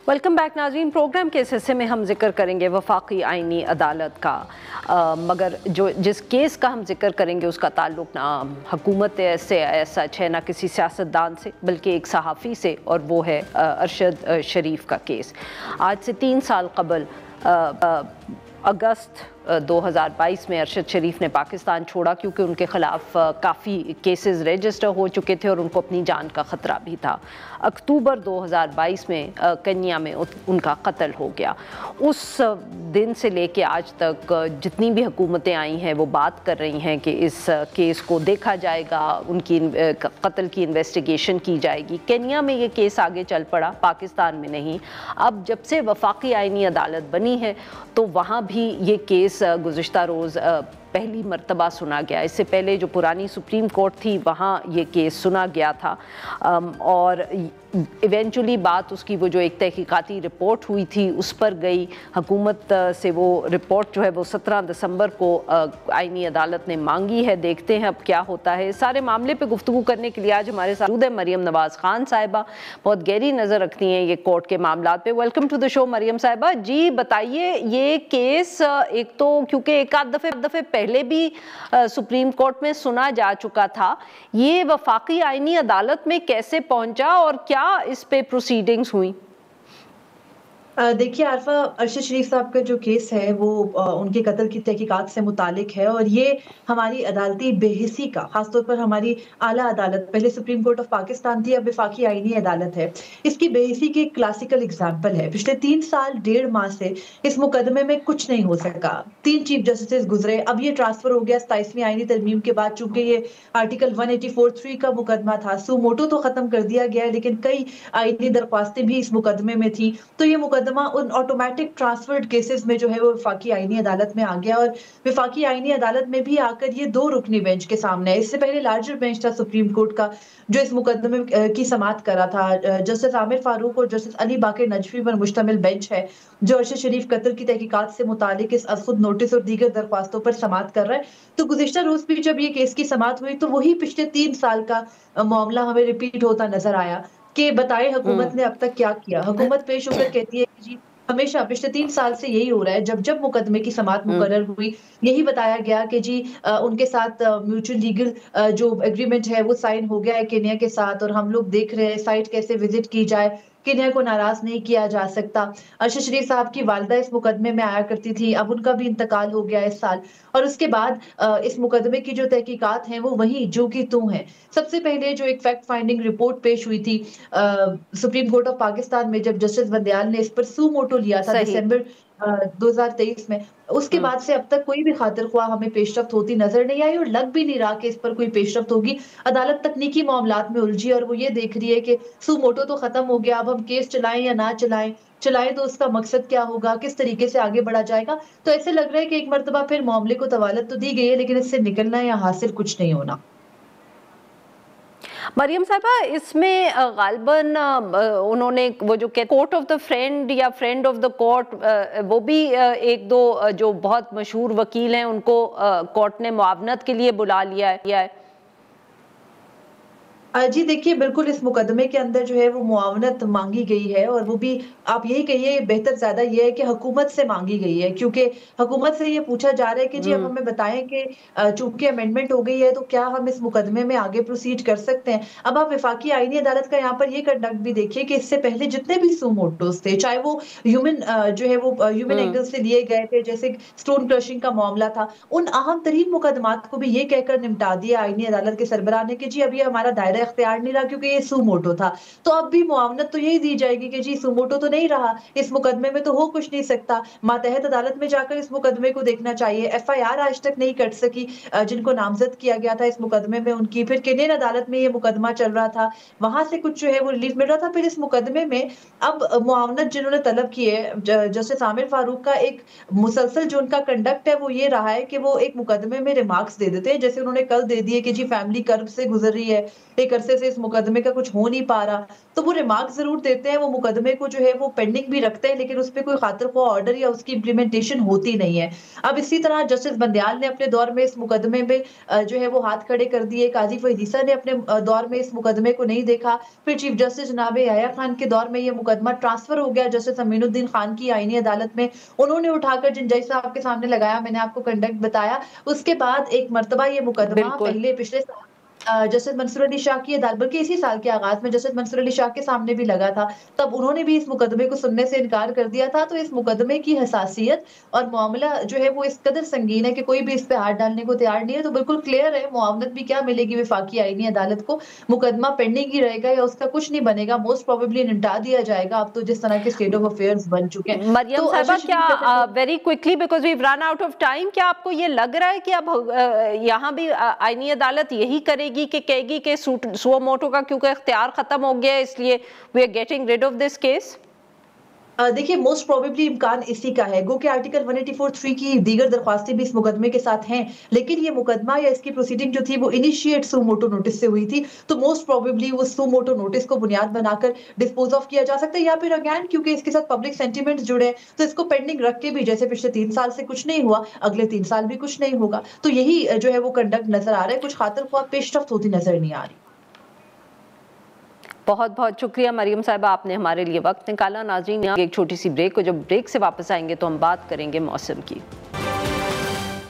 Welcome back नाज़रीन। Programme के इस हिस्से में हम जिक्र करेंगे वफाकी आइनी अदालत का, मगर जिस केस का हम जिक्र करेंगे उसका ताल्लुक ना हुकूमत से सच है, ना किसी सियासतदान से, बल्कि एक सहाफ़ी से, और वो है अरशद शरीफ का केस। आज से 3 साल कबल अगस्त 2022 में अरशद शरीफ ने पाकिस्तान छोड़ा, क्योंकि उनके ख़िलाफ़ काफ़ी केसेस रजिस्टर हो चुके थे और उनको अपनी जान का ख़तरा भी था। अक्टूबर 2022 में केन्या में उनका कत्ल हो गया। उस दिन से लेके आज तक जितनी भी हुकूमतें आई हैं वो बात कर रही हैं कि इस केस को देखा जाएगा, उनकी कत्ल की इन्वेस्टिगेशन की जाएगी। केन्या में ये केस आगे चल पड़ा, पाकिस्तान में नहीं। अब जब से वफाकी आइनी अदालत बनी है तो वहाँ भी ये केस गुज़िश्ता रोज़ पहली मर्तबा सुना गया। इससे पहले जो पुरानी सुप्रीम कोर्ट थी वहाँ ये केस सुना गया था, और इवेंचुअली बात उसकी वो जो एक तहकीकाती रिपोर्ट हुई थी उस पर गई। हुकूमत से वो रिपोर्ट जो है वो 17 दिसंबर को आइनी अदालत ने मांगी है। देखते हैं अब क्या होता है। इस सारे मामले पे गुफ्तगू करने के लिए आज हमारे साथ मौजूद है मरियम नवाज़ खान साहिबा, बहुत गहरी नज़र रखती हैं ये कोर्ट के मामला पे। Welcome to the show Mariam साहिबा। जी बताइए, ये केस एक तो क्योंकि एक आध दफ़े पहले भी सुप्रीम कोर्ट में सुना जा चुका था, ये वफाकी आइनी अदालत में कैसे पहुंचा और क्या इस पे प्रोसीडिंग्स हुई? देखिए आरफा, अरशद शरीफ साहब का जो केस है वो उनके कत्ल की तहकीकात से मुतालिक है, और ये हमारी अदालती बेहिसी का, खासतौर पर हमारी आला अदालत, पहले सुप्रीम कोर्ट ऑफ पाकिस्तान थी, अब वफाकी आइनी अदालत है, इसकी बेहिसी की क्लासिकल एग्जाम्पल है। पिछले 3 साल 1.5 माह से इस मुकदमे में कुछ नहीं हो सका। 3 चीफ जस्टिस गुजरे, अब ये ट्रांसफर हो गया 27वीं आइनी तरमीम के बाद। चूंकि ये आर्टिकल 184(3) का मुकदमा था, सू मोटो तो खत्म कर दिया गया है, लेकिन कई आइनी दरख्वास्तें भी इस मुकदमे में थी, तो ये मुकदमा उन ऑटोमेटिक ट्रांसफर्ड केसेस में जो है वो वफाकी आइनी अदालत में आ गया। और वफाकी आइनी अदालत में भी आकर ये 2 रुकनी बेंच के सामने है। इससे पहले लार्जर बेंच था सुप्रीम कोर्ट का, जो इस मुकदमे की समाअत कर रहा था। जस्टिस आमिर फारूक और जस्टिस अली बाकर नजफी पर मुश्तमिल बेंच है, जो अरशद शरीफ कत्ल की तहकीकात से मुतालिक इस खुद नोटिस और दीगर दरख्वास्तों पर समाअत कर रहा है। तो गुज़िश्ता रोज भी जब ये केस की समाअत हुई तो वही पिछले 3 साल का मामला हमें रिपीट होता नजर आया कि बताएं हुकूमत ने अब तक क्या किया। हुकूमत पेश होकर कहती है कि जी हमेशा पिछले 3 साल से यही हो रहा है। जब जब मुकदमे की समाअत मुकर्रर हुई, यही बताया गया कि जी उनके साथ म्यूचुअल लीगल जो एग्रीमेंट है वो साइन हो गया है केन्या के साथ, और हम लोग देख रहे हैं साइट कैसे विजिट की जाए, केन्या को नाराज नहीं किया जा सकता। अरशद शरीफ साहब की वालिदा इस मुकदमे में आया करती थी, अब उनका भी इंतकाल हो गया इस साल, और उसके बाद इस मुकदमे की जो तहकीकात हैं वो वही जो की त्यों हैं। सबसे पहले जो एक फैक्ट फाइंडिंग रिपोर्ट पेश हुई थी सुप्रीम कोर्ट ऑफ पाकिस्तान में, जब जस्टिस बंदयाल ने इस पर सू मोटो लिया था दिसंबर 2023 में, उसके बाद से अब तक कोई भी खातिर ख्वाह हमें पेशरफ्त होती नजर नहीं आई, और लग भी नहीं रहा कि इस पर कोई पेशरफ्त होगी। अदालत तकनीकी मामलात में उलझी और वो ये देख रही है कि सू मोटो तो खत्म हो गया, अब हम केस चलाएं या ना चलाएं, चलाएं तो उसका मकसद क्या होगा, किस तरीके से आगे बढ़ा जाएगा। तो ऐसे लग रहा है कि एक मर्तबा फिर मामले को तवालत तो दी गई है, लेकिन इससे निकलना या हासिल कुछ नहीं होना। मरियम साहिबा, इसमें गालिबन उन्होंने वो जो कोर्ट ऑफ द फ्रेंड या फ्रेंड ऑफ द कोर्ट, वो भी एक दो जो बहुत मशहूर वकील हैं उनको कोर्ट ने मुआवनत के लिए बुला लिया है। जी देखिए, बिल्कुल इस मुकदमे के अंदर जो है वो मुआवनत मांगी गई है, और वो भी आप यही कहिए, बेहतर ज़्यादा ये है कि हुकूमत से मांगी गई है, क्योंकि हुकूमत से ये पूछा जा रहा है कि जी अब हमें बताएं कि चूंकि अमेंडमेंट हो गई है तो क्या हम इस मुकदमे में आगे प्रोसीड कर सकते हैं। अब आप वफाकी आइनी अदालत का यहाँ पर ये कंडक्ट भी देखिए कि इससे पहले जितने भी सू मोटोस थे, चाहे वो ह्यूमन जो है वो ह्यूमन एंगल से लिए गए थे, जैसे स्टोन क्रशिंग का मामला था, उन अहम तरीन मुकदमात को भी ये कहकर निपटा दिया आइनी अदालत के सरबराह ने कि जी अब ये हमारा दायरा इख्तियार नहीं रहा, क्योंकि ये सू मोटो था। तो अब भी मुआवनत तो यही दी जाएगी कि जी सू मोटो तो नहीं रहा, इस मुकदमे में तो हो कुछ नहीं सकता, मातहत अदालत में जाकर इस मुकदमे को देखना चाहिए। एफआईआर आज तक नहीं कट सकी जिनको नामजद किया गया था इस मुकदमे में उनकी, फिर केनियन अदालत में ये मुकदमा चल रहा था, वहां से कुछ जो है वो रिलीफ मिल रहा था। फिर इस मुकदमे में अब मुआवनत जिन्होंने तलब की है, जस्टिस आमिर फारूक का एक मुसलसल जो उनका कंडक्ट है वो ये रहा है कि वो एक मुकदमे में रिमार्क्स दे देते हैं, जैसे उन्होंने कल दे दिए कि जी फैमिली कर्ब से गुजर रही है, एक एक अरसे से इस मुकदमे का कुछ हो नहीं पा रहा, तो वो रिमार्क ज़रूर देते हैं, वो मुकदमे को जो है वो पेंडिंग भी रखते हैं, लेकिन उस पे कोई खातिर-ख्वाह ऑर्डर या उसकी इम्प्लीमेंटेशन होती नहीं है। अब इसी तरह जस्टिस बंदयाल ने अपने दौर में इस मुकदमे में जो है वो हाथ खड़े कर दिए, काज़ी फरीद ईसा ने अपने दौर में इस मुकदमे को नहीं देखा, फिर चीफ जस्टिस जनाब याह्या खान के दौर में ये मुकदमा ट्रांसफर हो गया जस्टिस अमीनुद्दीन खान की आईनी अदालत में, उन्होंने उठाकर जिन जज साहब के सामने लगाया, मैंने आपको कंडक्ट बताया। उसके बाद एक मर्तबा ये मुकदमा बिल्कुल। पहले पिछले साल जस्टिस मंसूर अली शाह की अदालत, बल्कि इसी साल के आगाज़ में जस्टिस मंसूर अली शाह के सामने भी लगा था, तब उन्होंने भी इस मुकदमे को सुनने से इनकार कर दिया था। तो इस मुकदमे की हसासियत और मामला जो है वो इस कदर संगीन है कि कोई भी इस पे हाथ डालने को तैयार नहीं है, तो बिल्कुल क्लियर है मुआवनत भी क्या मिलेगी वफाकी आईनी अदालत को, मुकदमा पेंडिंग ही रहेगा या उसका कुछ नहीं बनेगा, मोस्ट प्रोबेबली निपटा दिया जाएगा। अब तो जिस तरह के स्टेट ऑफ अफेयर्स बन चुके हैं। मरियम तो साहिबा, अरशद शरीफ कहते क्या हैं very quickly because we run out of time, क्या आपको ये लग रहा है कि अब यहाँ भी आईनी अदालत यही करेगी कि कहेगी कि सुओ मोटो का क्योंकि इख्तियार खत्म हो गया इसलिए we are getting rid of this case? देखिए मोस्ट प्रोबेबली इम्कान इसी का है, गो कि आर्टिकल 184(3) की दीगर दरख्वास्तें भी इस मुकदमे के साथ हैं, लेकिन ये मुकदमा या इसकी प्रोसीडिंग जो थी वो इनिशिएट सू मोटो नोटिस से हुई थी, तो मोस्ट प्रोबेबली वो सू मोटो नोटिस को बुनियाद बनाकर डिस्पोज ऑफ किया जा सकता है, या फिर अगेन क्योंकि इसके साथ पब्लिक सेंटिमेंट्स जुड़े हैं, तो इसको पेंडिंग रख के भी जैसे पिछले 3 साल से कुछ नहीं हुआ, अगले 3 साल भी कुछ नहीं होगा। तो यही जो है वो कंडक्ट नज़र आ रहा है, कुछ खातिर ख्वाह पेशरफ्त होती नज़र नहीं आ रही। बहुत बहुत शुक्रिया मरियम साहिबा, आपने हमारे लिए वक्त निकाला। नाज़रीन, एक छोटी सी ब्रेक को, जब ब्रेक से वापस आएंगे तो हम बात करेंगे मौसम की।